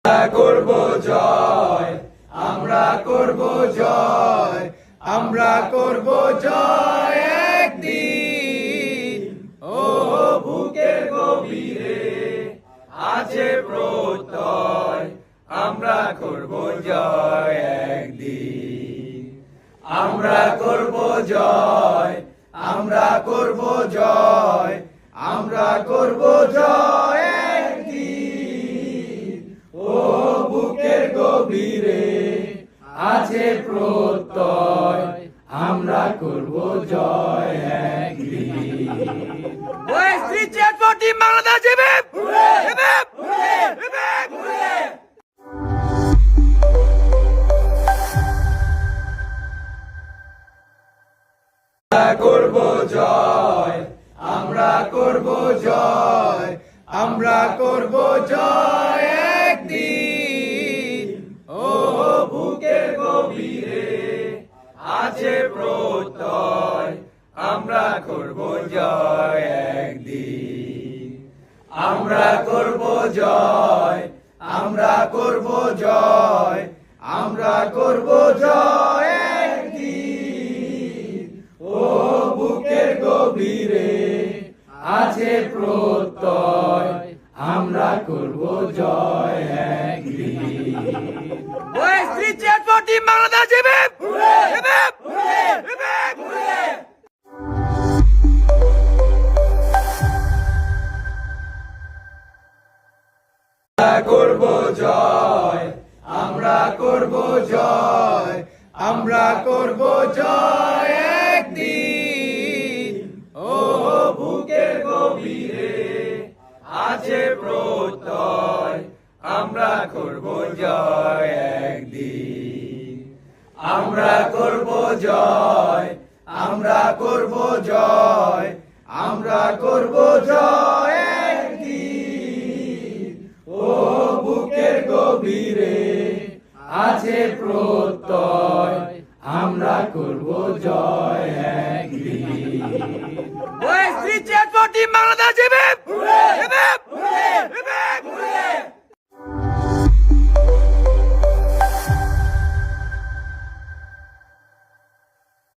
করব জয়, আমরা করব জয়, আমরা করব জয় একদিন। ও বুকের গভীরে আছে প্রত্যয়, আমরা করব জয় একদিন। আমরা করব জয়, আমরা করব জয়, আমরা করব জয় একদিন। ও বুকের গভীরে আছে প্রত্যয়, আমরা করব জয় একদিন। ওই শ্রী চেতপটি Bangladesh hip hip hip hip. করব জয়, আমরা করব জয়, আমরা করব জয় একদিন। ও বুকের গভীরে আছে প্রত্যয়, আমরা করব জয় একদিন। আমরা করব জয়, আমরা করব জয়, আমরা করব জয় একদিন। ও বুকের গভীরে আছে প্রত্যয়, আমরা করব জয় একদিন। ওই শ্রী চেতপটি Bangladesh hip hip hip hip. করব জয়, আমরা করব জয়, আমরা করব জয় একদিন। ও বুকের গভীরে আছে প্রত্যয়, আমরা করব জয় একদিন। আমরা করব জয়, আমরা করব জয়, আমরা করব জয় একদিন। ও বুকের গভীরে আছে প্রত্যয়, আমরা করব জয় একদিন। ওই শ্রী চেতপটি বাংলাদেশ হিপ